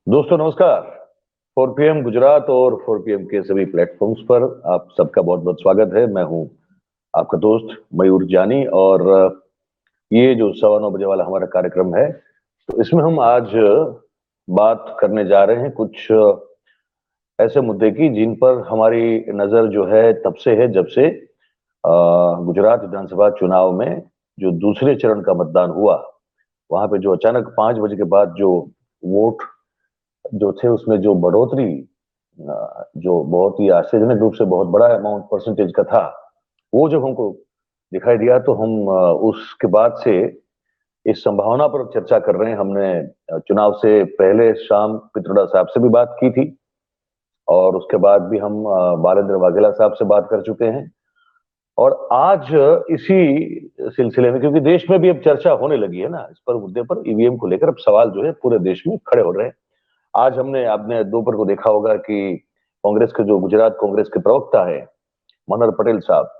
दोस्तों नमस्कार। 4 PM गुजरात और 4 PM के सभी प्लेटफॉर्म्स पर आप सबका बहुत बहुत स्वागत है। मैं हूं आपका दोस्त मयूर जानी और ये जो 9:15 बजे वाला हमारा कार्यक्रम है, तो इसमें हम आज बात करने जा रहे हैं कुछ ऐसे मुद्दे की जिन पर हमारी नजर जो है तब से है जब से गुजरात विधानसभा चुनाव में जो दूसरे चरण का मतदान हुआ, वहां पे जो अचानक 5 बजे के बाद जो वोट जो थे उसमें जो बढ़ोतरी जो बहुत ही आश्चर्यजनक रूप से बहुत बड़ा अमाउंट परसेंटेज का था, वो जब हमको दिखाई दिया तो हम उसके बाद से इस संभावना पर चर्चा कर रहे हैं। हमने चुनाव से पहले शाम पित्रोड़ा साहब से भी बात की थी और उसके बाद भी हम बालेंद्र वाघेला साहब से बात कर चुके हैं और आज इसी सिलसिले में, क्योंकि देश में भी अब चर्चा होने लगी है ना इस पर मुद्दे पर, ईवीएम को लेकर अब सवाल जो है पूरे देश में खड़े हो रहे हैं। आज हमने आपने दोपहर को देखा होगा कि कांग्रेस के जो गुजरात कांग्रेस के प्रवक्ता है मनोहर पटेल साहब,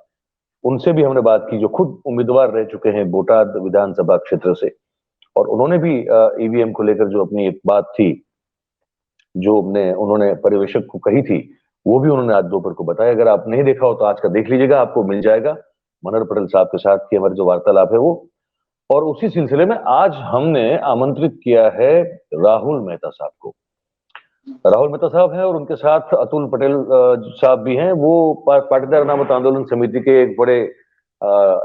उनसे भी हमने बात की, जो खुद उम्मीदवार रह चुके हैं बोटाद विधानसभा क्षेत्र से, और उन्होंने भी ईवीएम को लेकर जो अपनी एक बात थी जो उन्होंने परिवेशक को कही थी, वो भी उन्होंने आज दोपहर को बताया। अगर आप नहीं देखा हो तो आज का देख लीजिएगा, आपको मिल जाएगा मनोहर पटेल साहब के साथ की हमारी जो वार्तालाप है वो। और उसी सिलसिले में आज हमने आमंत्रित किया है राहुल मेहता साहब को। राहुल मेहता साहब हैं और उनके साथ अतुल पटेल साहब भी हैं। वो पाटीदार अनामत आंदोलन समिति के एक बड़े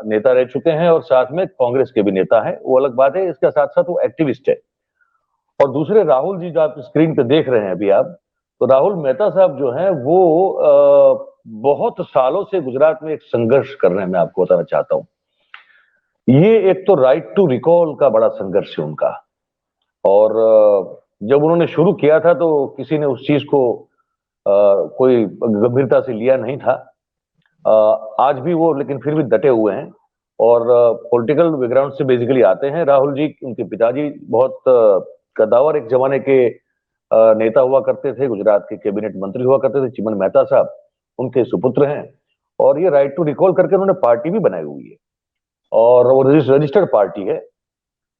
नेता रह चुके हैं और साथ में कांग्रेस के भी नेता हैं, वो अलग बात है। इसके साथ साथ वो एक्टिविस्ट है। और दूसरे राहुल जी जो आप स्क्रीन पे देख रहे हैं अभी आप, तो राहुल मेहता साहब जो हैं वो बहुत सालों से गुजरात में एक संघर्ष कर रहे हैं। मैं आपको बताना चाहता हूँ, ये एक तो राइट टू रिकॉल का बड़ा संघर्ष है उनका। और जब उन्होंने शुरू किया था तो किसी ने उस चीज को कोई गंभीरता से लिया नहीं था। आज भी वो लेकिन फिर भी डटे हुए हैं और पॉलिटिकल बैकग्राउंड से बेसिकली आते हैं राहुल जी। उनके पिताजी बहुत कद्दावर एक जमाने के नेता हुआ करते थे, गुजरात के कैबिनेट मंत्री हुआ करते थे, चिमन मेहता साहब उनके सुपुत्र हैं। और ये राइट टू रिकॉल करके उन्होंने पार्टी भी बनाई हुई है और वो रजिस्टर्ड पार्टी है।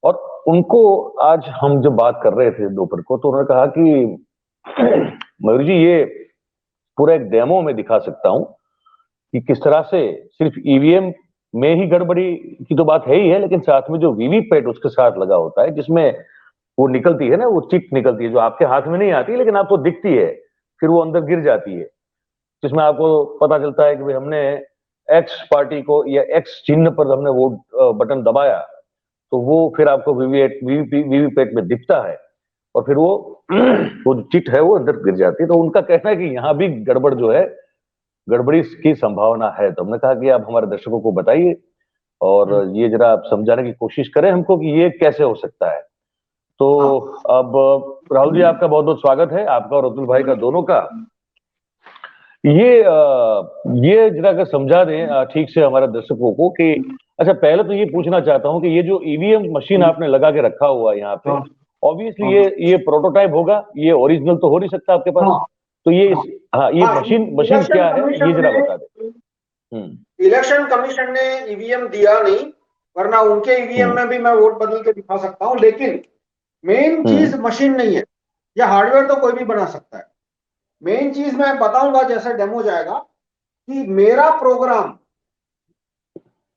और उनको आज हम जब बात कर रहे थे दोपहर को तो उन्होंने कहा कि मयूर जी, ये पूरा एक डेमो में दिखा सकता हूं कि किस तरह से सिर्फ ईवीएम में ही गड़बड़ी की तो बात है ही है, लेकिन साथ में जो वीवीपैट उसके साथ लगा होता है, जिसमें वो निकलती है ना, वो चिट निकलती है जो आपके हाथ में नहीं आती लेकिन आपको दिखती है, फिर वो अंदर गिर जाती है, जिसमें आपको पता चलता है कि भाई हमने एक्स पार्टी को या एक्स चिन्ह पर हमने वोट बटन दबाया, तो वो फिर आपको वीवीपैट में दिखता है और फिर वो जो चिट है वो अंदर गिर जाती है। तो उनका कहना है कि यहाँ भी गड़बड़ जो है, गड़बड़ी की संभावना है। तो हमने कहा कि आप हमारे दर्शकों को बताइए और ये जरा आप समझाने की कोशिश करें हमको कि ये कैसे हो सकता है। तो अब राहुल जी, आपका बहुत बहुत स्वागत है, आपका और अतुल भाई का दोनों का। ये जरा अगर समझा दें ठीक से हमारे दर्शकों को कि अच्छा, पहले तो ये पूछना चाहता हूं कि ये जो ईवीएम मशीन आपने लगा के रखा हुआ है यहाँ पे, ऑब्वियसली ये प्रोटोटाइप होगा, ये ओरिजिनल तो हो नहीं सकता आपके पास। तो ये ये मशीन क्या है, ये जरा बता दें। इलेक्शन कमीशन ने ईवीएम दिया नहीं, वरना उनके ईवीएम में भी मैं वोट बदल के दिखा सकता हूं। लेकिन मेन चीज मशीन नहीं है, यह हार्डवेयर तो कोई भी बना सकता है। मेन चीज मैं बताऊंगा जैसे डेमो जाएगा कि मेरा प्रोग्राम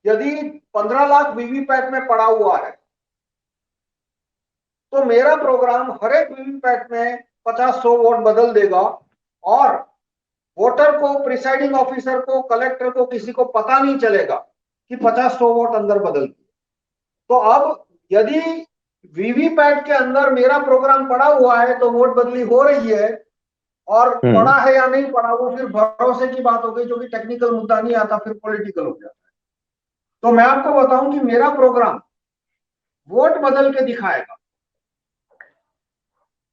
यदि 15 लाख वीवीपैट में पड़ा हुआ है तो मेरा प्रोग्राम हर एक वीवीपैट में 50-100 वोट बदल देगा और वोटर को, प्रिसाइडिंग ऑफिसर को, कलेक्टर को, किसी को पता नहीं चलेगा कि 50-100 वोट अंदर बदल दिए। तो अब यदि वीवीपैट के अंदर मेरा प्रोग्राम पड़ा हुआ है तो वोट बदली हो रही है, और पड़ा है या नहीं पड़ा वो फिर भरोसे की बात हो गई, जो कि टेक्निकल मुद्दा नहीं आता, फिर पॉलिटिकल हो जाता है। तो मैं आपको बताऊं कि मेरा प्रोग्राम वोट बदल के दिखाएगा,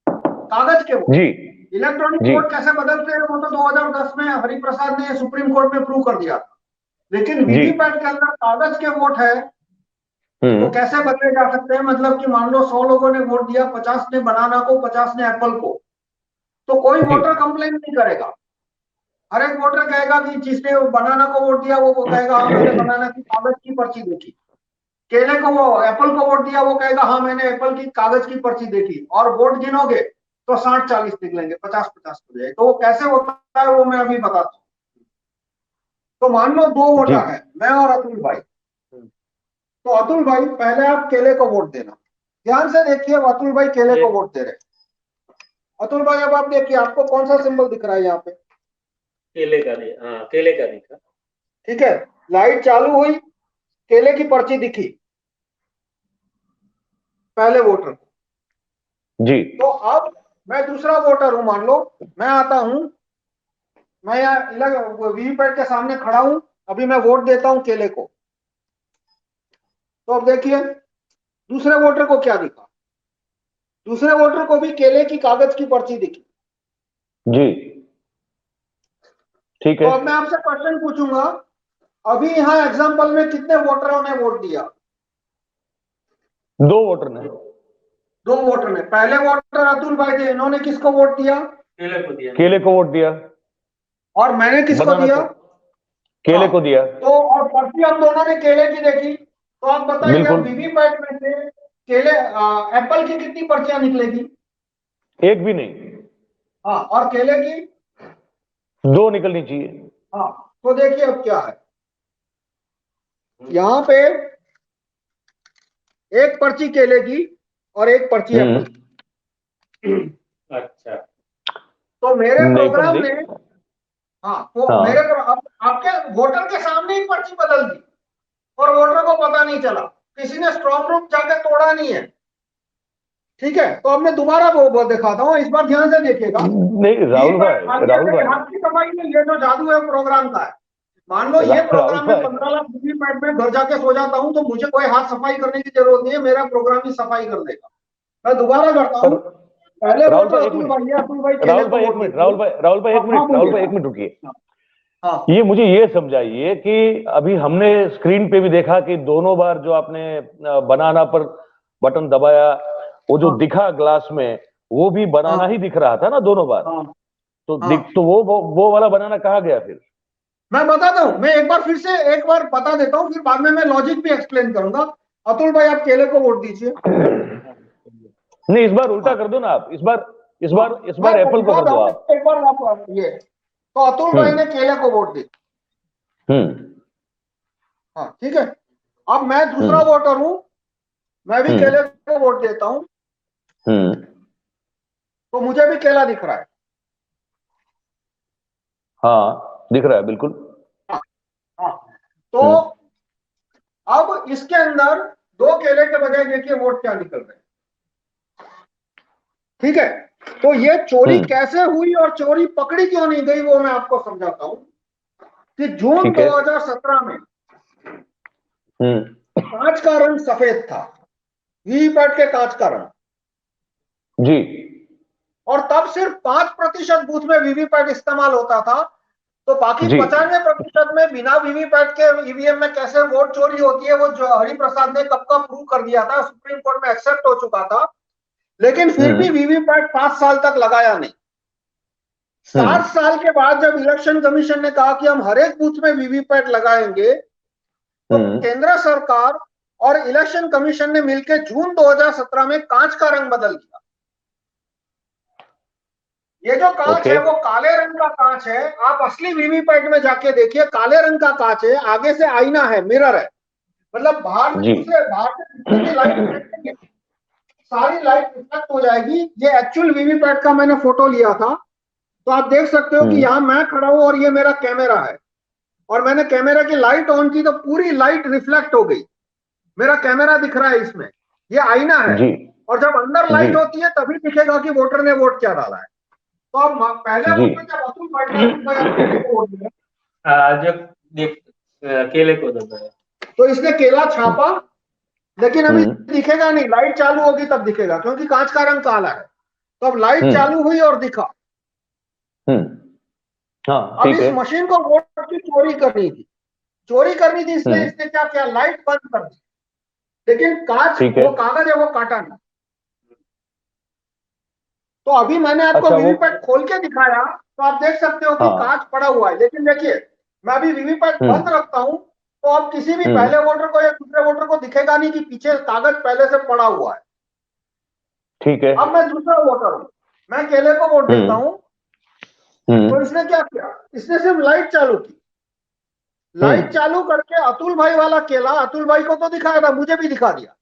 कागज के वोट। इलेक्ट्रॉनिक वोट कैसे बदलते हैं वो तो 2010 में हरिप्रसाद ने सुप्रीम कोर्ट में प्रूव कर दिया था, लेकिन वीवीपैट के अंदर कागज के वोट है तो कैसे बदले जा सकते हैं। मतलब कि मान लो 100 लोगों ने वोट दिया, 50 ने बनाना को, 50 ने एप्पल को, तो कोई वोटर कंप्लेन नहीं करेगा। हर एक वोटर कहेगा कि जिसने बनाना को वोट दिया वो कहेगा हाँ मैंने बनाना की कागज की पर्ची देखी, केले को, वो एप्पल को वोट दिया वो कहेगा हाँ मैंने एप्पल की कागज की पर्ची देखी। और वोट गिनोगे तो 60-40 निकलेंगे, 50-50 हो जाएगा। तो वो कैसे होता है वो मैं अभी बताता हूँ। तो मान लो 2 वोटर है, मैं और अतुल भाई। तो अतुल भाई पहले आप केले को वोट देना, ध्यान से देखिए, अतुल भाई केले को वोट दे रहे। अतुल भाई अब आप देखिए, आपको कौन सा सिंबल दिख रहा है यहाँ पे? केले का नहीं, हाँ केले का दिखा। ठीक है, लाइट चालू हुई, केले की पर्ची दिखी पहले वोटर को जी। तो अब मैं दूसरा वोटर हूं, मान लो मैं आता हूं, मैं यहाँ वीवीपैट के सामने खड़ा हूं, अभी मैं वोट देता हूं केले को। तो अब देखिए दूसरे वोटर को क्या दिखा, दूसरे वोटर को भी केले की कागज की पर्ची दिखी। जी ठीक तो है। अब मैं आपसे क्वेश्चन पूछूंगा, अभी यहाँ एग्जाम्पल में कितने वोटरों ने वोट दिया? 2 वोटर ने। 2 वोटर ने। पहले वोटर अतुल भाई थे, इन्होंने किसको वोट दिया? केले को दिया। केले को वोट दिया। और मैंने किसको बनाना दिया? केले को दिया। तो और पर्ची हम दोनों ने केले की देखी। तो आप बताइए बिल्कुल। वीवीपैट में से केले एप्पल की कितनी पर्चियां निकलेगी? एक भी नहीं। हाँ, और केले की? 2 निकलनी चाहिए। हाँ, तो देखिए अब क्या है, यहाँ पे एक पर्ची केले की और एक पर्ची एप्पल की। अच्छा, तो मेरे नहीं पर प्रोग्राम ने, देख। हाँ, तो हाँ। मेरे आपके वोटर के सामने ही पर्ची बदल दी और वोटर को पता नहीं चला, किसी ने स्ट्रॉन्ग रूम जाके तोड़ा नहीं है। ठीक है, तो अब मैं दोबारा वो दिखाता हूँ, इस बार ध्यान से देखिएगा। नहीं राहुल भाई, हाथ की सफाई में ये जो जादू है प्रोग्राम का है। मान लो ये प्रोग्राम में 15 लाख वीवीपैट में घर जाके सो जाता हूँ, तो मुझे कोई हाथ सफाई करने की जरूरत नहीं है, मेरा प्रोग्राम ही सफाई कर देगा। मैं दोबारा करता हूँ, पहले राहुल वोटर भाई एक अतुल मिनट, भाई, अतुल भाई राहुल भाई एक मिनट, राहुल भाई एक मिनट रुकिए। हाँ, ये मुझे ये समझाइए कि अभी हमने स्क्रीन पे भी देखा कि दोनों बार जो आपने बनाना पर बटन दबाया, वो जो दिखा ग्लास में, वो भी बनाना ही दिख रहा था ना दोनों बार। तो तो वो वाला बनाना कहाँ गया फिर? मैं बताता हूँ, मैं एक बार फिर से एक बार बता देता हूँ, फिर बाद में मैं लॉजिक भी एक्सप्लेन करूंगा। अतुल भाई आप केले को वोट दीजिए। नहीं इस बार उल्टा कर दो ना आप, इस बार एप्पल को कर दो आप। एक बार आप ये, तो अतुल भाई ने केले को वोट दी। हाँ ठीक है, अब मैं दूसरा वोटर हूं, मैं भी केले को वोट देता हूं, तो मुझे भी केला दिख रहा है। हाँ दिख रहा है बिल्कुल। हाँ, तो अब इसके अंदर 2 केले के बजाय देखिए वोट क्या निकल रहे हैं। ठीक है, तो ये चोरी कैसे हुई और चोरी पकड़ी क्यों नहीं गई वो मैं आपको समझाता हूं कि जून 2017 में कांच का रंग सफेद था, वीवीपैट के कांच का रंग जी, और तब सिर्फ 5% बूथ में वीवीपैट इस्तेमाल होता था। तो बाकी 95% में बिना वीवीपैट के ईवीएम में कैसे वोट चोरी होती है वो जो हरिप्रसाद ने कब का प्रूव कर दिया था, सुप्रीम कोर्ट में एक्सेप्ट हो चुका था। लेकिन फिर भी वीवीपैट 5 साल तक लगाया नहीं। 7 साल के बाद जब इलेक्शन कमीशन ने कहा कि हम हर एक बूथ में वीवीपैट लगाएंगे, तो केंद्र सरकार और इलेक्शन कमीशन ने मिलकर जून 2017 में कांच का रंग बदल दिया। ये जो कांच है वो काले रंग का कांच है। आप असली वीवीपैट में जाके देखिए, काले रंग का कांच है, आगे से आईना है, मिरर है, मतलब बाहर से लाइट, सारी लाइट रिफ्लेक्ट हो जाएगी। ये एक्चुअल वीवीपैट का मैंने फोटो लिया था, तो आप देख सकते हो कि यहां मैं खड़ा हूं और ये मेरा कैमरा है, और मैंने कैमरा की लाइट ऑन की तो पूरी लाइट रिफ्लेक्ट हो गई, मेरा कैमरा दिख रहा है इसमें, ये आईना है। और जब अंदर लाइट होती है तभी दिखेगा कि वोटर ने वोट क्या डाला है। तो अब पहले वोट में जब अतुल केले को दे दो, तो इसने केला छापा, लेकिन अभी दिखेगा नहीं, लाइट चालू होगी तब दिखेगा क्योंकि कांच का रंग काला है। तो अब लाइट चालू हुई और दिखा। हाँ, अब इस मशीन को वोट की चोरी करनी थी, इसलिए इसने क्या किया, लाइट बंद कर दी, लेकिन कांच वो कागज है वो काटा नहीं। तो अभी मैंने आपको वीवीपैट खोल के दिखाया, तो आप देख सकते हो कि कांच पड़ा हुआ है, लेकिन देखिए मैं अभी वीवीपैट बंद रखता हूं, तो अब किसी भी पहले वोटर को या दूसरे वोटर को दिखेगा नहीं कि पीछे कागज पहले से पड़ा हुआ है। ठीक है। अब मैं दूसरा वोटर हूं, मैं केले को वोट देता हूँ, हम्म तो इसने क्या किया, इसने सिर्फ लाइट चालू की, लाइट चालू करके अतुल भाई वाला केला अतुल भाई को तो दिखाया था, मुझे भी दिखा दिया।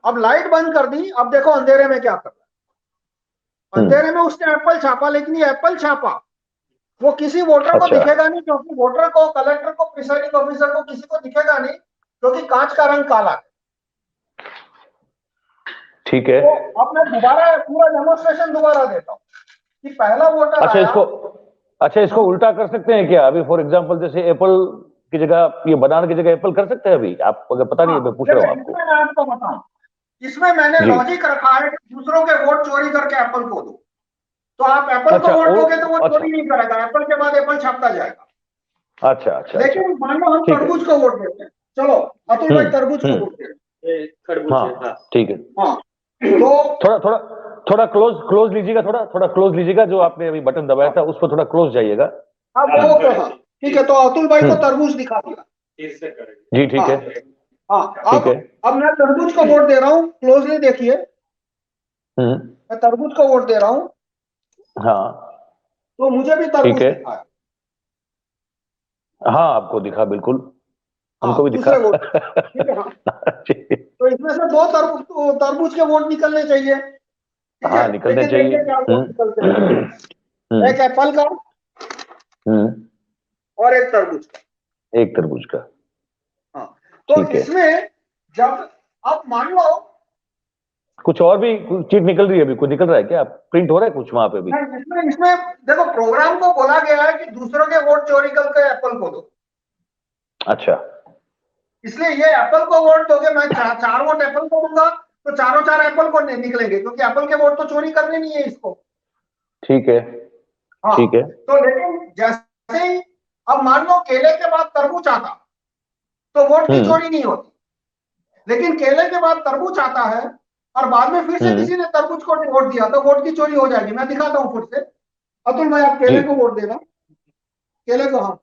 अब लाइट बंद कर दी, अब देखो अंधेरे में क्या कर रहा है। अंधेरे में उसने एप्पल छापा, लेकिन ये एप्पल छापा वो किसी वोटर को अच्छा। दिखेगा नहीं, क्योंकि वोटर को, कलेक्टर को, प्रिसाइडिंग ऑफिसर को, किसी को दिखेगा नहीं, क्योंकि कांच का रंग काला है। ठीक है। तो अब मैं दोबारा पूरा डेमोन्स्ट्रेशन दोबारा देता हूँ कि पहला वोटर अच्छा, आया। इसको उल्टा कर सकते हैं क्या? अभी फॉर एग्जांपल जैसे एप्पल की जगह, ये बनाना की जगह एप्पल कर सकते हैं अभी? आप अगर पता नहीं है, मैं पूछ रहा हूँ आपको। इसमें मैं आपको बताऊं, इसमें मैंने जी। लॉजिक रखा है कि दूसरों के वोट चोरी करके एप्पल को दो, तो आप एप्पल को अच्छा, वोट दोगे तो वो अच्छा चोरी नहीं करेगा, एप्पल के बाद एप्पल छापता जाएगा। अच्छा अच्छा। लेकिन मान लो हम ठीक है। तरबूज को वोट देते हैं, चलो अतुल भाई तरबूज को वोट देते हैं। ये खरबूज है, हाँ ठीक है। हाँ, तो थोड़ा थोड़ा थोड़ा क्लोज लीजिएगा, थोड़ा क्लोज लीजिएगा, जो आपने अभी बटन दबाया था उस पर थोड़ा क्लोज जाइएगा। अब वो हाँ, ठीक है, तो अतुल भाई को तरबूज दिखा दिया। इससे करेंगे। जी ठीक है। हाँ, ठीक है। अब मैं तरबूज को वोट दे रहा हूँ, क्लोजली देखिए, मैं तरबूज को वोट दे रहा हूँ, हाँ तो मुझे भी तरबूज ठीक है। दिखाया। हाँ आपको दिखा, बिल्कुल हमको भी दिखा। दूसरे वोट, ठीक है। हाँ, तो इसमें से दो तरबूज के वोट निकलने चाहिए, ठीक है। हाँ निकलने लेकिन चाहिए। देखिए क्या वोट निकलते हैं, एक एप्पल का और एक तरबूज का। एक तरबूज का। हाँ, तो ठीक है। इसमें जब अब मान लो, कुछ और भी कुछ चीज निकल रही है अभी? कुछ निकल रहा है क्या? प्रिंट हो रहा है कुछ वहां पे भी? इसमें इसमें देखो, प्रोग्राम को बोला गया है कि दूसरों के वोट चोरी करके एप्पल को दो, अच्छा। इसलिए ये एप्पल को वोट दोगे, मैं चार वोट एप्पल को दूंगा, तो चारों चार एप्पल को निकलेंगे, क्योंकि एप्पल के वोट तो चोरी करने नहीं है इसको। ठीक है। हाँ, ठीक है। तो लेकिन जैसे ही अब मान लो केले के बाद तरबूज आता, तो वोट की चोरी नहीं होती, लेकिन केले के बाद तरबूज आता है और बाद में फिर से किसी ने तरबूज को वोट दिया, तो वोट की चोरी हो जाएगी। मैं दिखाता हूं फिर से, अतुल भाई आप केले को वोट देना, केले को। हाँ,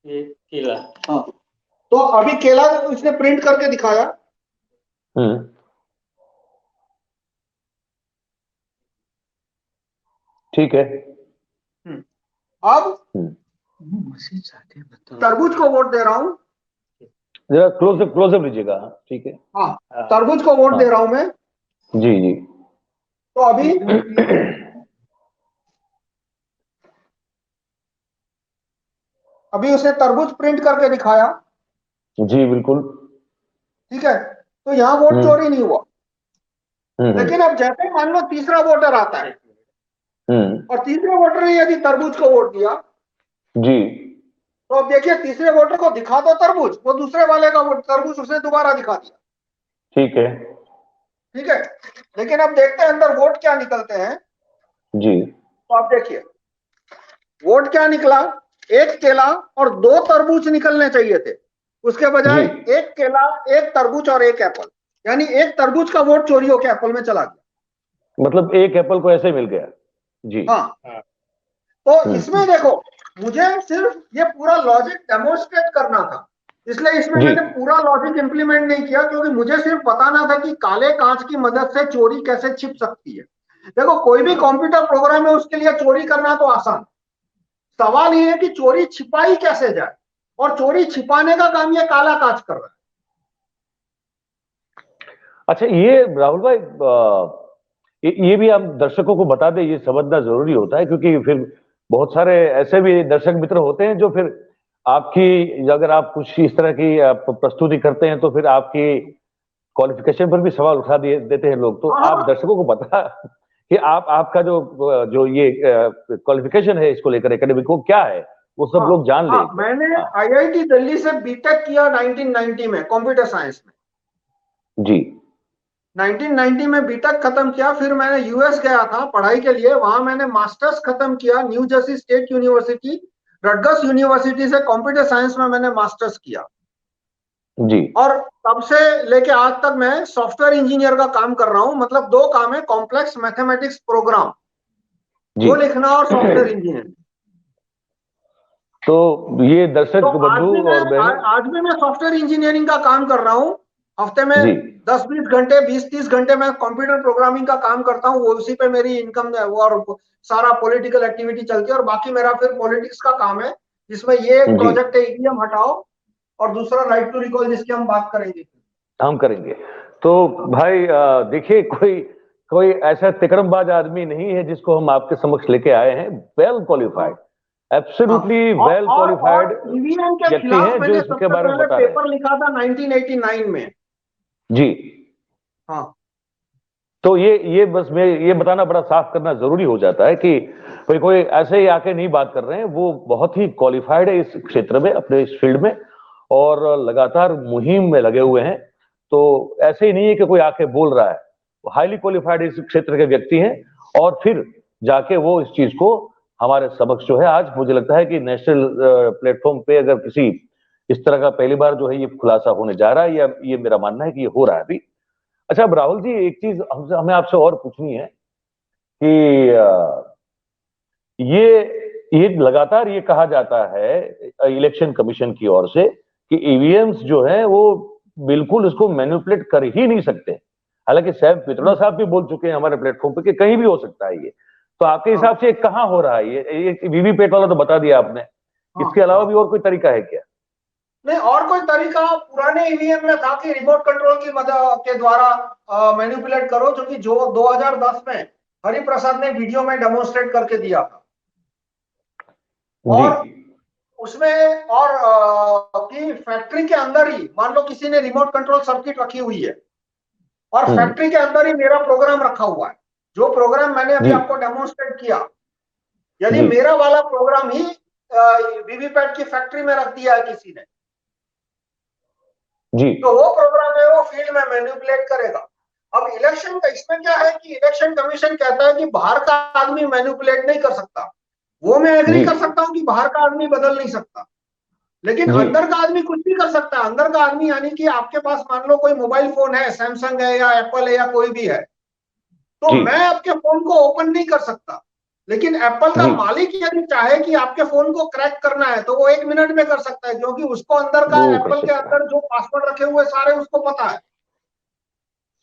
ये केला। हाँ, तो अभी केला इसने प्रिंट करके दिखाया। ठीक है। अब तरबूज को वोट दे रहा हूं, जरा क्लोजअप लीजिएगा। ठीक है। हाँ, तरबूज को वोट दे रहा हूं मैं। जी जी। तो अभी उसने तरबूज प्रिंट करके दिखाया। जी बिल्कुल। ठीक है, तो यहां वोट चोरी नहीं हुआ। लेकिन अब जैसे ही मान लो तीसरा वोटर आता है, और तीसरे वोटर ने यदि तरबूज को वोट दिया, जी, तो अब देखिए तीसरे वोटर को दिखा दो तरबूज, वो दूसरे वाले का वोट तरबूज उसने दोबारा दिखा दिया। ठीक है। ठीक है, लेकिन अब देखते हैं अंदर वोट क्या निकलते हैं। जी, तो आप देखिए वोट क्या निकला, एक केला और दो तरबूज निकलने चाहिए थे, उसके बजाय एक केला, एक तरबूज और एक एप्पल, यानी एक तरबूज का वोट चोरी होकर एप्पल में चला गया। मतलब एक एप्पल को ऐसे मिल गया। जी हाँ, तो इसमें देखो, मुझे सिर्फ ये पूरा लॉजिक डेमोन्स्ट्रेट करना था, इसलिए इसमें मैंने पूरा लॉजिक इंप्लीमेंट नहीं किया, क्योंकि मुझे सिर्फ बताना था कि काले कांच की मदद से चोरी कैसे छिप सकती है। देखो कोई भी कंप्यूटर प्रोग्राम है, उसके लिए चोरी करना तो आसान, सवाल ये है कि चोरी छिपाई कैसे जाए, और चोरी छिपाने का काम ये काला कांच कर रहा है। अच्छा, ये राहुल भाई, ये भी आप दर्शकों को बता दें, ये समझना जरूरी होता है, क्योंकि फिर बहुत सारे ऐसे भी दर्शक मित्र होते हैं जो फिर आपकी, अगर आप कुछ इस तरह की प्रस्तुति करते हैं तो फिर आपकी क्वालिफिकेशन पर भी सवाल उठा देते हैं लोग। तो आप दर्शकों को बता कि आपका जो ये क्वालिफिकेशन है इसको लेकर एकेडमिक को क्या है, वो सब लोग जान ले। मैंने आईआईटी दिल्ली से बीटेक किया 1990 में कंप्यूटर साइंस में। जी, 1990 में बीटेक खत्म किया, फिर मैंने यूएस गया था पढ़ाई के लिए, वहां मैंने मास्टर्स खत्म किया, new Jersey state university, Rutgers university से कंप्यूटर साइंस में मैंने मास्टर्स किया जी। और तब से लेके आज तक मैं सॉफ्टवेयर इंजीनियर का काम कर रहा हूं। मतलब दो काम है, कॉम्प्लेक्स मैथमेटिक्स प्रोग्राम वो लिखना और सॉफ्टवेयर इंजीनियर। तो ये दर्शक बंधु और बहनों, आज भी मैं सॉफ्टवेयर इंजीनियरिंग का काम कर रहा हूं, हफ्ते में 10-20 घंटे 20-30 घंटे मैं कंप्यूटर प्रोग्रामिंग का काम करता हूँ, वो उसी पे मेरी इनकम और सारा पॉलिटिकल एक्टिविटी चलती है। और बाकी मेरा फिर पॉलिटिक्स का काम है, जिसमें ये एक जी प्रोजेक्ट है ईवीएम हटाओ, और दूसरा राइट टू रिकॉल, जिसकी हम बात करेंगे। हम करेंगे। तो भाई देखिए, कोई कोई ऐसा तिकड़मबाज आदमी नहीं है जिसको हम आपके समक्ष लेके आए हैं। Well qualified, absolutely well qualified EVM के व्यक्ति खिलाफ हैं जो मैंने इसके सबसे बारे में पहले बता रहे हैं। पेपर लिखा था 1989 में। जी। हाँ, तो ये बस मैं ये बताना बड़ा साफ करना जरूरी हो जाता है कि कोई कोई ऐसे ही आके नहीं बात कर रहे हैं, वो बहुत ही क्वालिफाइड है इस क्षेत्र में, अपने इस फील्ड में, और लगातार मुहिम में लगे हुए हैं। तो ऐसे ही नहीं है कि कोई आके बोल रहा है, वो हाईली क्वालिफाइड इस क्षेत्र के व्यक्ति हैं, और फिर जाके वो इस चीज को हमारे समक्ष जो है, आज मुझे लगता है कि नेशनल प्लेटफॉर्म पे अगर किसी इस तरह का पहली बार जो है ये खुलासा होने जा रहा है, या ये मेरा मानना है कि ये हो रहा है अभी। अच्छा, अब राहुल जी, एक चीज हमें आपसे और पूछनी है कि ये लगातार ये कहा जाता है इलेक्शन कमीशन की ओर से कि ईवीएम्स जो है वो बिल्कुल इसको मैनिपुलेट कर ही नहीं सकते। हालांकि सैम पित्रोदा साहब भी बोल चुके हैं हमारे प्लेटफॉर्म पे कि कहीं भी हो सकता है ये। तो आपके हिसाब से कहाँ हो रहा है ये वीवीपैट वाला तो बता दिया आपने, इसके अलावा भी और कोई तरीका है क्या? नहीं, और कोई तरीका पुराने ईवीएम में था कि रिमोट कंट्रोल की मदद के द्वारा मैनिपुलेट करो, जो कि 2010 में हरिप्रसाद ने वीडियो में डेमोन्स्ट्रेट करके दिया था। और उसमें और कि फैक्ट्री के अंदर ही मान लो किसी ने रिमोट कंट्रोल सर्किट रखी हुई है, और फैक्ट्री के अंदर ही मेरा प्रोग्राम रखा हुआ है, जो प्रोग्राम मैंने अभी आपको डेमोन्स्ट्रेट किया, यदि मेरा वाला प्रोग्राम ही वीवीपैट की फैक्ट्री में रख दिया है किसी ने, जी, तो वो प्रोग्राम है वो फील्ड में मैनिपुलेट करेगा। अब इलेक्शन का इसमें क्या है कि इलेक्शन कमीशन कहता है कि बाहर का आदमी मैनिपुलेट नहीं कर सकता। वो मैं एग्री कर सकता हूं कि बाहर का आदमी बदल नहीं सकता, लेकिन अंदर का आदमी कुछ भी कर सकता है। अंदर का आदमी यानी कि आपके पास मान लो कोई मोबाइल फोन है, सैमसंग है या एप्पल है या कोई भी है, तो मैं आपके फोन को ओपन नहीं कर सकता, लेकिन एप्पल का मालिक यदि चाहे कि आपके फोन को क्रैक करना है तो वो 1 मिनट में कर सकता है, क्योंकि उसको अंदर का एप्पल के अंदर जो पासवर्ड रखे हुए सारे उसको पता है।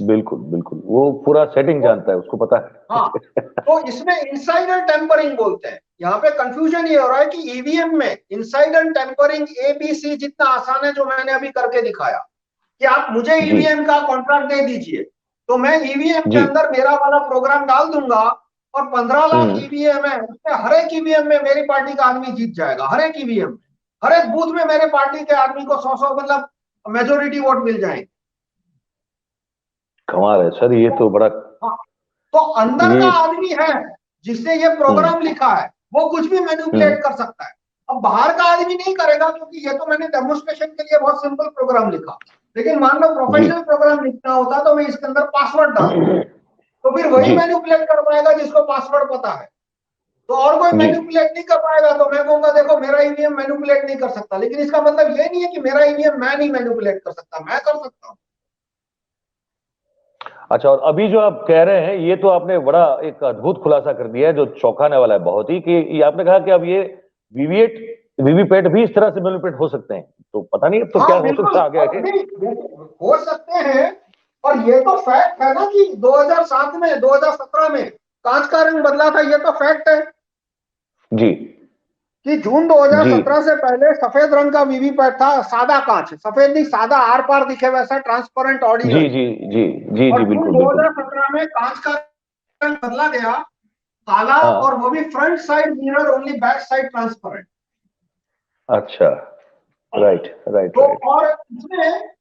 बिल्कुल बिल्कुल, वो पूरा सेटिंग जानता है, उसको पता है। हाँ, तो इसमें इनसाइडर टेम्परिंग बोलते हैं। यहाँ पे कंफ्यूजन ये हो रहा है कि ईवीएम में इनसाइडर टेम्परिंग एबीसी जितना आसान है, जो मैंने अभी करके दिखाया, कि आप मुझे ईवीएम का कॉन्ट्रैक्ट दे दीजिए, तो मैं ईवीएम के अंदर मेरा वाला प्रोग्राम डाल दूंगा, और 15 लाख ईवीएम है, उसमें हर एक ईवीएम में मेरी पार्टी का आदमी जीत जाएगा। हर एक ईवीएम में, हर एक बूथ में मेरे पार्टी के आदमी को 100 मतलब मेजोरिटी वोट मिल जाएंगे। कमाल है सर, ये तो बड़ा। हाँ, तो अंदर का आदमी है जिसने ये प्रोग्राम लिखा है, वो कुछ भी मैनिपुलेट कर सकता है। अब बाहर का आदमी नहीं करेगा, क्योंकि ये तो मैंने डेमोन्स्ट्रेशन के लिए बहुत सिंपल प्रोग्राम लिखा। लेकिन मान लो प्रोफेशनल प्रोग्राम लिखना होता तो मैं इसके अंदर पासवर्ड डालूंगा, तो फिर वही मैनिपुलेट कर पाएगा जिसको पासवर्ड पता है। तो और कोई मैनिपुलेट नहीं कर पाएगा, तो मैं कहूंगा देखो मेरा ईवीएम मैनिपुलेट नहीं कर सकता, लेकिन इसका मतलब ये नहीं है कि मेरा ईवीएम मैं नहीं मैनिपुलेट कर सकता, मैं कर सकता हूँ। अच्छा, और अभी जो आप कह रहे हैं, ये तो आपने बड़ा एक अद्भुत खुलासा कर दिया है, जो चौंकाने वाला है बहुत ही, कि ये आपने कहा कि अब ये वीवीपैट भी इस तरह से मैनिपुलेट हो सकते हैं। तो पता नहीं अब तो क्या हो सकता है आगे हो सकते हैं। और ये तो फैक्ट है ना कि 2007 में 2017 में कांच का रंग बदला था, ये तो फैक्ट है जी, कि जून 2017 से पहले सफेद रंग का वीवीपैट था, सादा कांच, सफेद नहीं सादा, आर पार दिखे वैसा ट्रांसपेरेंट जी ऑर्डिनरी। जी जी जी और जी, जून बिल्कुल बिल्कुल। 2017 में कांच का रंग बदला गया, काला, और वो भी front side mirror only, back side transparent. अच्छा, राइट राइट तो राइट। और इसमें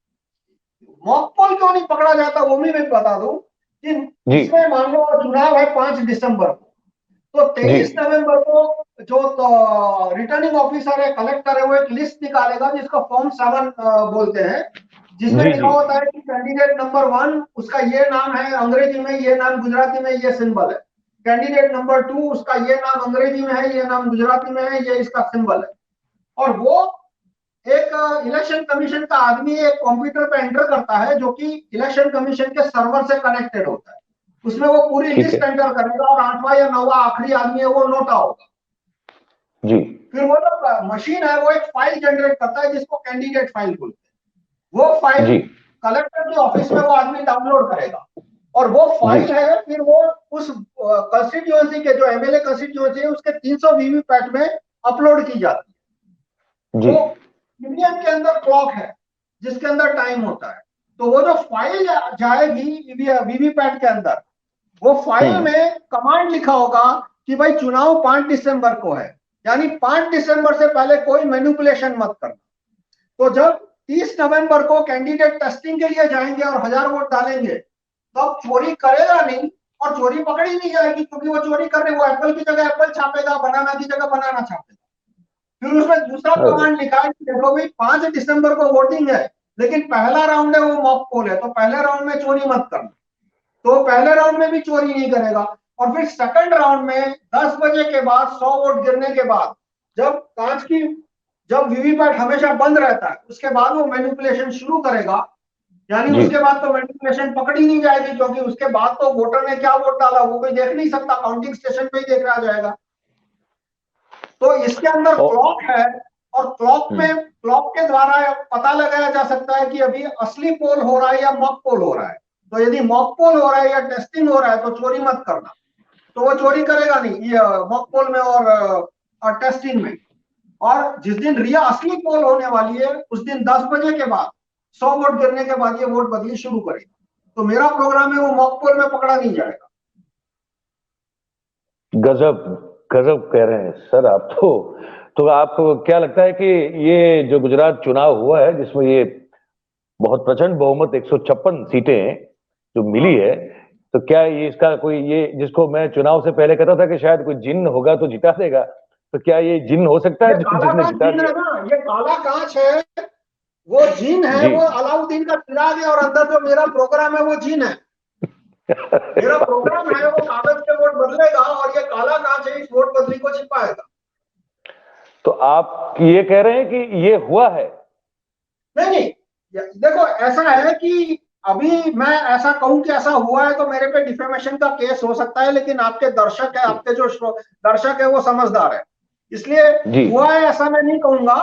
मॉकपोल क्यों नहीं पकड़ा जाता वो भी मैं बता दूं कि इसमें मान लो चुनाव है 5 दिसंबर को, तो 23 नवंबर को जो तो रिटर्निंग ऑफिसर है, कलेक्टर है, वो एक लिस्ट निकालेगा जिसको फॉर्म 7 बोलते हैं, जिसमें लिखा होता है कि कैंडिडेट नंबर 1 उसका ये नाम है अंग्रेजी में, ये नाम गुजराती में, ये सिंबल है। कैंडिडेट नंबर 2 उसका ये नाम अंग्रेजी में है, ये नाम गुजराती में है, ये इसका सिंबल है। और वो एक इलेक्शन कमीशन का आदमी एक कंप्यूटर पे एंटर करता है, जो कि इलेक्शन कमीशन के सर्वर से कनेक्टेड होता है। उसमें वो पूरी लिस्ट एंटर करेगा, और 8वां या 9वां आखिरी आदमी है वो नोटा होगा जी। फिर वो जो मशीन है वो एक फाइल जनरेट करता है जिसको कैंडिडेट फाइल बोलते हैं। वो फाइल कलेक्टर के ऑफिस में वो आदमी डाउनलोड करेगा और वो फाइल है फिर वो उस कंस्टिट्यूएंसी के जो एमएलए कंस्टिट्यूएंसी है उसके 300 वीवीपैट में अपलोड की जाती है। जी। तो ईवीएम के अंदर क्लॉक है जिसके अंदर टाइम होता है, तो वो जो फाइल जाएगी वीवीपैट के अंदर, वो फाइल में कमांड लिखा होगा कि भाई चुनाव 5 दिसंबर को है, यानी 5 दिसंबर से पहले कोई मैनिपुलेशन मत करना। तो जब 30 नवंबर को कैंडिडेट टेस्टिंग के लिए जाएंगे और 1000 वोट डालेंगे, तब चोरी करेगा नहीं और चोरी पकड़ी नहीं जाएगी, क्योंकि वो चोरी कर रहे, वो एप्पल की जगह एप्पल छापेगा, बनाना की जगह बनाना छापेगा। फिर उसमें दूसरा कमांड लिखा है कि देखो भाई 5 दिसंबर को वोटिंग है, लेकिन पहला राउंड है वो मॉक पोल है, तो पहले राउंड में चोरी मत करना। तो पहले राउंड में भी चोरी नहीं करेगा। और फिर सेकंड राउंड में 10 बजे के बाद 100 वोट गिरने के बाद, जब वीवीपैट हमेशा बंद रहता है, उसके बाद वो मैनिपुलेशन शुरू करेगा, यानी उसके बाद तो मैनिपुलेशन पकड़ी नहीं जाएगी, क्योंकि उसके बाद तो वोटर ने क्या वोट डाला वो कोई देख नहीं सकता, काउंटिंग स्टेशन पे ही देखा जाएगा। तो इसके अंदर क्लॉक है और क्लॉक के द्वारा पता लगाया जा सकता है कि अभी असली पोल हो रहा है या मॉक पोल हो रहा है। तो यदि मॉक पोल हो रहा है या टेस्टिंग हो रहा है तो चोरी मत करना, तो वो चोरी करेगा नहीं ये मॉक पोल में और टेस्टिंग में। और जिस दिन रिया असली पोल होने वाली है उस दिन 10 बजे के बाद 100 वोट गिरने के बाद ये वोट बदली शुरू करेगा। तो मेरा प्रोग्राम है वो मॉक पोल में पकड़ा नहीं जाएगा। गजब गजब कह रहे हैं सर आप। तो आपको क्या लगता है कि ये जो गुजरात चुनाव हुआ है जिसमें ये बहुत प्रचंड बहुमत 156 सीटें जो मिली है, तो क्या ये इसका कोई, ये जिसको मैं चुनाव से पहले कहता था कि शायद कोई जिन्न होगा तो जिता देगा, तो क्या ये जिन्न हो सकता है जिसने जिता दिया? ये काला कांच है, वो जिन है, वो अलाउद्दीन का चिराग है और अंदर जो मेरा प्रोग्राम है वो जिन है। मेरा प्रोग्राम है वो कागज के वोट बदलेगा और ये काला कांच है, इस वोट बदली को छिपाएगा। तो आप ये कह रहे हैं कि ये हुआ है? नहीं, देखो ऐसा है कि अभी मैं ऐसा कहूं कि ऐसा हुआ है तो मेरे पे डिफेमेशन का केस हो सकता है, लेकिन आपके दर्शक है, आपके जो दर्शक है वो समझदार है, इसलिए हुआ है ऐसा मैं नहीं कहूंगा।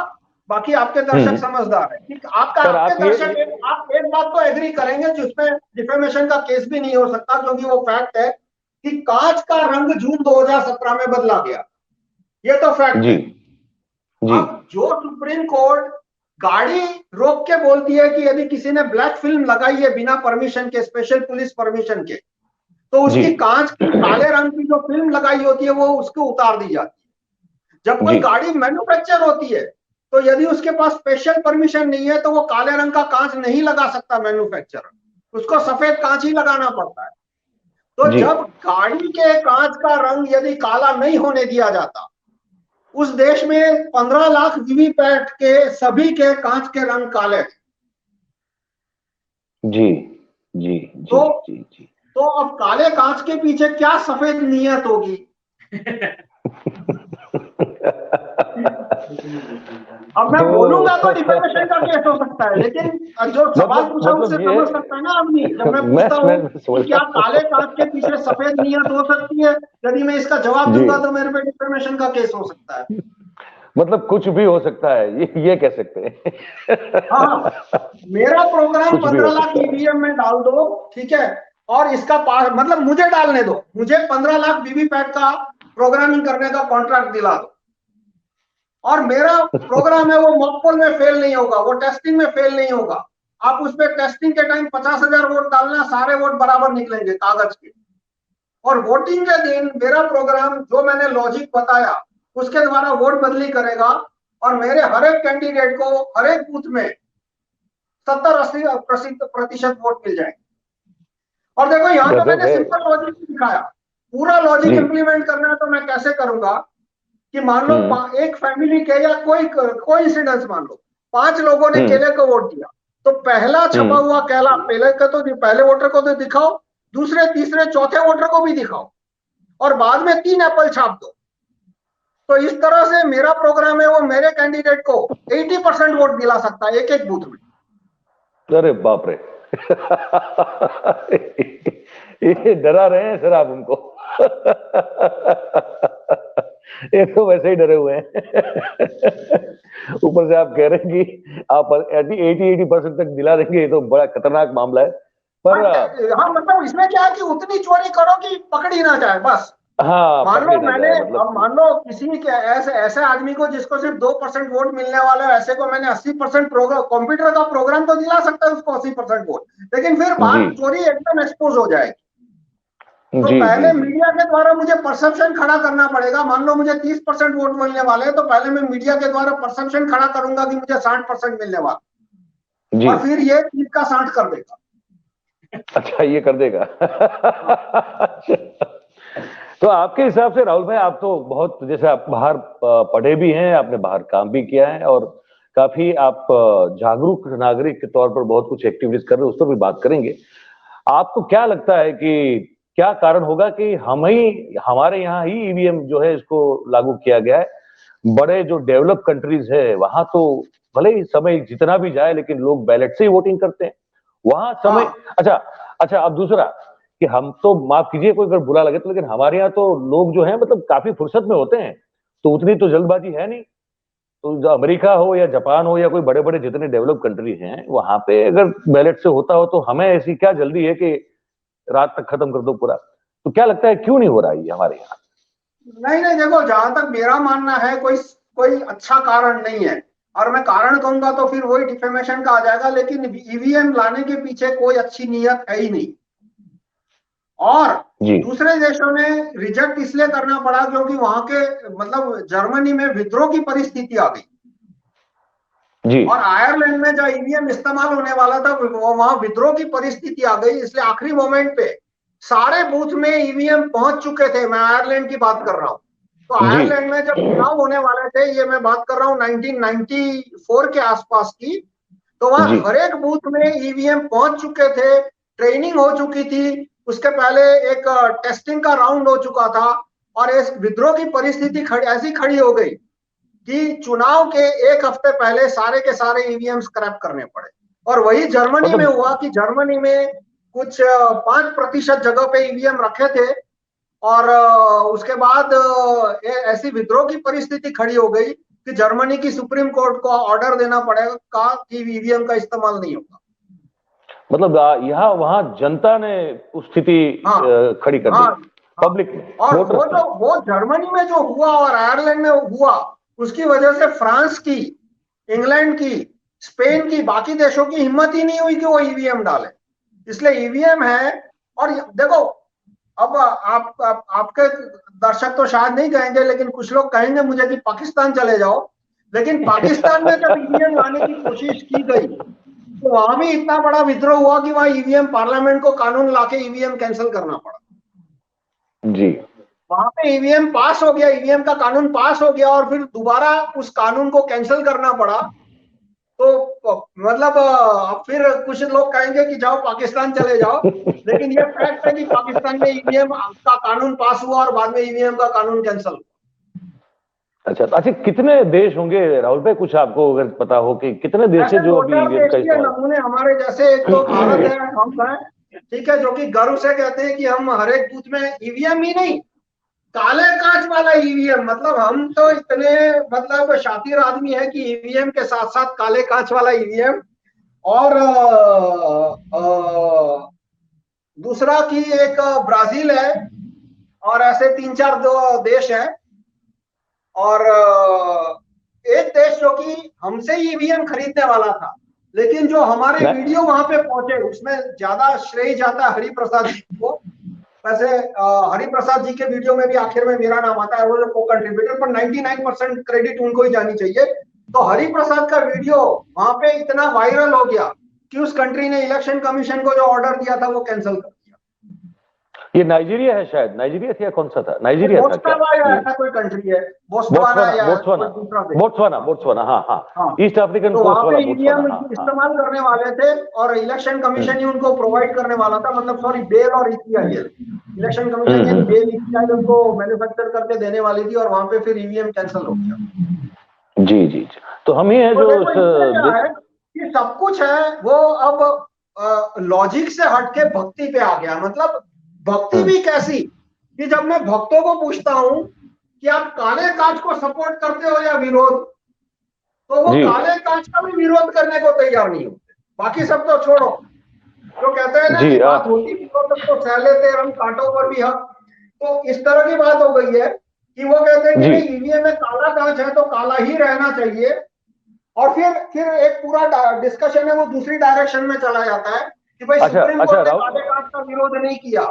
बाकी आपके दर्शक समझदार है कि आपके दर्शक आप एक बात तो एग्री करेंगे जिसमें डिफेमेशन का केस भी नहीं हो सकता, क्योंकि वो फैक्ट है कि कांच का रंग जून 2017 में बदला गया, ये तो फैक्ट है। अब जो सुप्रीम कोर्ट गाड़ी रोक के बोलती है कि यदि किसी ने ब्लैक फिल्म लगाई है बिना परमिशन के, स्पेशल पुलिस परमिशन के, तो उसकी कांच की काले रंग की जो फिल्म लगाई होती है वो उसको उतार दी जाती है। जब कोई गाड़ी मैन्युफैक्चर होती है तो यदि उसके पास स्पेशल परमिशन नहीं है तो वो काले रंग का कांच नहीं लगा सकता मैन्युफैक्चरर, उसको सफेद कांच ही लगाना पड़ता है। तो जब गाड़ी के कांच का रंग यदि काला नहीं होने दिया जाता, उस देश में 15 लाख वीवीपैट के सभी के कांच के रंग काले हैं। जी जी जी। तो अब काले कांच के पीछे क्या सफेद नियत होगी? अब मैं बोलूंगा तो डिफेमेशन का केस हो सकता है, लेकिन जो सवाल पूछा उससे समझ सकता है ना आदमी। जब मैं पूछता हूँ कि क्या काले कांच के पीछे सफेद नियत हो सकती है, यदि मैं इसका जवाब दूंगा तो मेरे पे डिफेमेशन का केस हो सकता है। मतलब कुछ भी हो सकता है, ये कह सकते हैं। हाँ, मेरा प्रोग्राम 15 लाख ईवीएम में डाल दो, ठीक है, और इसका मतलब मुझे डालने दो, मुझे 15 लाख वीवीपैट का प्रोग्रामिंग करने का कॉन्ट्रैक्ट दिला दो, और मेरा प्रोग्राम है वो मॉक पोल में फेल नहीं होगा, वो टेस्टिंग में फेल नहीं होगा। आप उसमें टेस्टिंग के टाइम 50,000 वोट डालना, सारे वोट बराबर निकलेंगे कागज के। और वोटिंग के दिन मेरा प्रोग्राम जो मैंने लॉजिक बताया उसके द्वारा वोट बदली करेगा और मेरे हर एक कैंडिडेट को हर एक बूथ में 70-80% वोट मिल जाएंगे। और देखो यहाँ पे मैंने सिंपल लॉजिक दिखाया, पूरा लॉजिक इंप्लीमेंट करना है तो मैं कैसे करूंगा कि मान लो एक फैमिली के या कोई इंसिडेंस मान लो 5 लोगों ने केले को वोट दिया, तो पहला छपा हुआ केला पहले वोटर को तो दिखाओ, दूसरे तीसरे चौथे वोटर को भी दिखाओ, और बाद में 3 एप्पल छाप दो। तो इस तरह से मेरा प्रोग्राम है वो मेरे कैंडिडेट को 80% वोट दिला सकता है एक एक बूथ में। अरे बाप रे। ये डरा रहे हैं सर आप उनको। ये तो वैसे ही डरे हुए हैं। ऊपर से आप कह रहे हैं कि आप 80% तक दिला देंगे, ये तो बड़ा खतरनाक मामला है। पर हाँ, मतलब इसमें क्या है कि उतनी चोरी करो कि पकड़ ही ना जाए बस। हाँ, मान पकड़े लो ना मैंने, जाए अब मतलब। मान लो किसी के ऐसे ऐसे आदमी को जिसको सिर्फ 2% वोट मिलने वाला है, ऐसे को मैंने 80% प्रोग्राम, कंप्यूटर का प्रोग्राम तो दिला सकता है उसको 80% वोट, लेकिन फिर जी बात चोरी एकदम एक्सपोज हो जाएगी। तो जी जी पहले जी। मीडिया के द्वारा मुझे परसेप्शन खड़ा करना पड़ेगा। मान लो मुझे 30% वोट मिलने वाले हैं, तो पहले मैं मीडिया के द्वारा परसेप्शन खड़ा करूंगा कि मुझे 60% मिलने वाला, जी और फिर ये 30 का 60 कर देगा। अच्छा, ये कर देगा। हाँ। तो आपके हिसाब से राहुल भाई, आप तो बहुत, जैसे आप बाहर पढ़े भी हैं, आपने बाहर काम भी किया है, और काफी आप जागरूक नागरिक के तौर पर बहुत कुछ एक्टिविटीज कर रहे हैं, उस पर भी बात करेंगे। आपको क्या लगता है कि क्या कारण होगा कि हमारे यहाँ ही ईवीएम जो है इसको लागू किया गया है? बड़े जो डेवलप कंट्रीज है वहां तो भले ही समय जितना भी जाए, लेकिन लोग बैलेट से ही वोटिंग करते हैं वहां समय। हाँ, अच्छा अच्छा, अब दूसरा कि हम तो, माफ कीजिए कोई अगर बुरा लगे तो, लेकिन हमारे यहाँ तो लोग जो है मतलब काफी फुर्सत में होते हैं, तो उतनी तो जल्दबाजी है नहीं। तो जो अमेरिका हो या जापान हो या कोई बड़े बड़े जितने डेवलप कंट्री हैं, वहां पे अगर बैलेट से होता हो तो हमें ऐसी क्या जल्दी है कि रात तक खत्म कर दो पूरा? तो क्या लगता है क्यों नहीं हो रहा है ये हमारे यहाँ? नहीं नहीं, देखो जहां तक मेरा मानना है, कोई कोई अच्छा कारण नहीं है। और मैं कारण कहूंगा तो फिर वही डिफेमेशन का आ जाएगा, लेकिन ईवीएम लाने के पीछे कोई अच्छी नीयत है ही नहीं। और जी दूसरे देशों ने रिजेक्ट इसलिए करना पड़ा क्योंकि वहां के, मतलब जर्मनी में विद्रोह की परिस्थिति आ गई, जी। और आयरलैंड में जब ईवीएम इस्तेमाल होने वाला था वहां विद्रोह की परिस्थिति आ गई, इसलिए आखिरी मोमेंट पे सारे बूथ में ईवीएम पहुंच चुके थे। मैं आयरलैंड की बात कर रहा हूं। तो जी आयरलैंड में जब चुनाव होने वाले थे, ये मैं बात कर रहा हूँ 1994 के आसपास की, तो वहां जी। हर एक बूथ में ईवीएम पहुंच चुके थे, ट्रेनिंग हो चुकी थी, उसके पहले एक टेस्टिंग का राउंड हो चुका था, और इस विद्रोह की परिस्थिति ऐसी खड़ी हो गई कि चुनाव के एक हफ्ते पहले सारे के सारे ईवीएम स्क्रैप करने पड़े। और वही जर्मनी में मतलब हुआ कि जर्मनी में कुछ 5% जगह पे ईवीएम रखे थे, और उसके बाद ऐसी विद्रोह की परिस्थिति खड़ी हो गई कि जर्मनी की सुप्रीम कोर्ट को ऑर्डर देना पड़ेगा कि ईवीएम का इस्तेमाल नहीं होगा। मतलब यहाँ वहां जनता ने उस स्थिति हाँ खड़ी कर दी, हाँ हाँ। पब्लिक ने, और वो वोटर्स ने। जो वो जर्मनी में जो हुआ और आयरलैंड में हुआ, उसकी वजह से फ्रांस की, इंग्लैंड की, स्पेन की, बाकी देशों की हिम्मत ही नहीं हुई कि वो ईवीएम डाले। इसलिए ईवीएम है। और देखो, अब आपके दर्शक तो शायद नहीं कहेंगे, लेकिन कुछ लोग कहेंगे मुझे कि पाकिस्तान चले जाओ। लेकिन पाकिस्तान में जब ईवीएम लाने की कोशिश की गई, तो वहां भी इतना बड़ा विद्रोह हुआ कि वहां ईवीएम, पार्लियामेंट को कानून लाके ईवीएम कैंसिल करना पड़ा। जी। वहां पे ईवीएम पास हो गया, ईवीएम का कानून पास हो गया, और फिर दोबारा उस कानून को कैंसिल करना पड़ा। तो मतलब फिर कुछ लोग कहेंगे कि जाओ पाकिस्तान चले जाओ, लेकिन ये फैक्ट है कि पाकिस्तान में ईवीएम का कानून पास हुआ और बाद में ईवीएम का कानून कैंसिल हुआ। अच्छा, तो अच्छा, कितने देश होंगे राहुल भाई, कुछ आपको अगर पता हो कि कितने देश है ऐसे जो दो अभी चार ईवीएम देश का के इस्तेमाल? नमूने हमारे जैसे, एक तो भारत है, हम हैं, ठीक है, जो कि गर्व से कहते हैं कि हम हर एक बूथ में ईवीएम ही नहीं, काले कांच वाला ईवीएम, मतलब हम तो इतने मतलब शातिर आदमी है कि ईवीएम के साथ साथ काले कांच वाला ईवीएम। और दूसरा कि एक ब्राजील है, और ऐसे तीन चार दो देश हैं। और एक देश जो कि हमसे ईवीएम खरीदने वाला था, लेकिन जो हमारे न- वीडियो वहां पे पहुंचे उसमें ज्यादा श्रेय जाता है हरिप्रसाद जी को। वैसे हरिप्रसाद जी के वीडियो में भी आखिर में मेरा नाम आता है, वो जो को कंट्रीब्यूटर, पर 99% क्रेडिट उनको ही जानी चाहिए। तो हरिप्रसाद का वीडियो वहां पे इतना वायरल हो गया कि उस कंट्री ने इलेक्शन कमीशन को जो ऑर्डर दिया था वो कैंसिल कर दिया। ये नाइजीरिया है शायद, नाइजीरिया था या कौन सा था, नाइजीरिया था क्या बोत्सवाना या ये? ऐसा कोई कंट्री है, बोत्सवाना बोत्सवाना, या बोत्सवाना, कोई दूसरा देश। बोत्सवाना, हाँ बोत्सवाना, हाँ हाँ। हाँ। ईस्ट अफ्रीकन तो वहां कोस्ट पे वाला बोत्सवाना, ईवीएम हाँ हाँ। इस्तेमाल करने वाले थे, और इलेक्शन कमीशन ही उनको प्रोवाइड करने वाला था, मतलब सॉरी, बेल और ईपीआईएल, इलेक्शन कमीशन यानी हम्म। बेल ईपीआईएल उनको मैन्युफैक्चर करके देने वाली थी, और वहां पे फिर ईवीएम कैंसिल हो गया। जी जी जी। तो हम ही हैं तो जो देखो उस इसमें क्या है कि सब कुछ है वो अब लॉजिक से हटके भक्ति पे आ गया। मतलब भक्ति हम्म, भी कैसी कि जब मैं भक्तों को पूछता हूं कि आप काले कांच को सपोर्ट करते हो या विरोध, तो वो जी। काले कांच का भी विरोध करने को तैयार नहीं होते। बाकी सब तो छोड़ो, जो कहते हैं ना जी, कि बात होती विरोधक तो सह लेते हम कांटों पर भी हक, तो इस तरह की बात हो गई है कि वो कहते हैं कि जी। नहीं ईवीएम में काला कांच है तो काला ही रहना चाहिए, और फिर एक पूरा डिस्कशन है वो दूसरी डायरेक्शन में चला जाता है कि भाई अच्छा सुप्रीम अच्छा कोर्ट ने राहुल काले कांच का विरोध नहीं किया,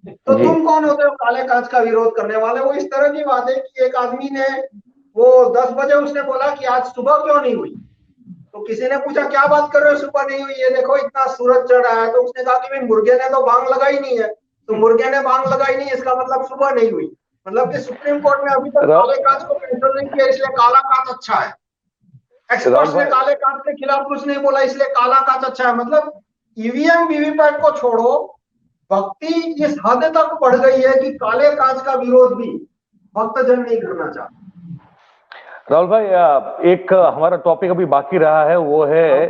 तो जी। तुम कौन होते हो काले कांच का विरोध करने वाले। वो इस तरह की बात है कि एक आदमी ने वो 10 बजे उसने बोला कि आज सुबह क्यों नहीं हुई, तो किसी ने पूछा क्या बात कर रहे हो सुबह नहीं हुई, ये देखो इतना सूरज चढ़ रहा है, तो उसने कहा कि भाई मुर्गे ने तो बांग लगाई नहीं है, तो मुर्गे ने बांग लगाई नहीं इसका मतलब सुबह नहीं हुई, मतलब कि सुप्रीम कोर्ट ने अभी तक काले कांच को कैंसिल नहीं किया इसलिए काला कांच अच्छा है। राहुल एक्सपर्ट्स ने भाई, काले कांच के खिलाफ कुछ नहीं बोला इसलिए काला कांच अच्छा है। मतलब ईवीएम वीवीपैट को छोड़ो, भक्ति इस हद तक बढ़ गई है कि काले कांच का विरोध भी भक्तजन नहीं करना चाहते। राहुल भाई, एक हमारा टॉपिक अभी बाकी रहा है, वो है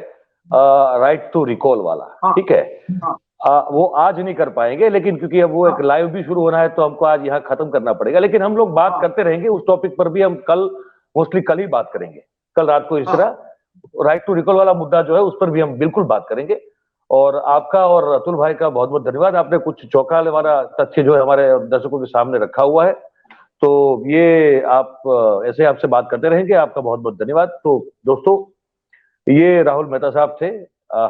राइट टू रिकॉल वाला। हाँ ठीक है, हाँ वो आज नहीं कर पाएंगे, लेकिन क्योंकि अब वो एक हाँ लाइव भी शुरू होना है तो हमको आज यहाँ खत्म करना पड़ेगा, लेकिन हम लोग बात हाँ करते रहेंगे उस टॉपिक पर भी। हम कल मोस्टली कल ही बात करेंगे, कल रात को इस हाँ तरह राइट टू रिकॉल वाला मुद्दा जो है उस पर भी हम बिल्कुल बात करेंगे। और आपका और अतुल भाई का बहुत बहुत धन्यवाद, आपने कुछ चौंकाने वाला तथ्य जो है हमारे दर्शकों के सामने रखा हुआ है, तो ये आप ऐसे आपसे बात करते रहेंगे। आपका बहुत बहुत धन्यवाद। तो दोस्तों, ये राहुल मेहता साहब थे,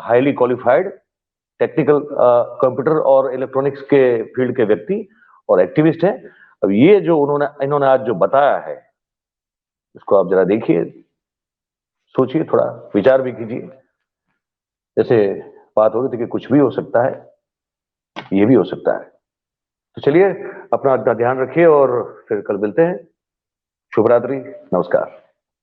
हाईली क्वालिफाइड टेक्निकल कंप्यूटर और इलेक्ट्रॉनिक्स के फील्ड के व्यक्ति और एक्टिविस्ट हैं। अब ये जो इन्होंने आज जो बताया है, इसको आप जरा देखिए, सोचिए, थोड़ा विचार भी कीजिए। जैसे बात हो रही थी कि कुछ भी हो सकता है, ये भी हो सकता है। तो चलिए, अपना ध्यान रखिए और फिर कल मिलते हैं। शुभ रात्रि, नमस्कार।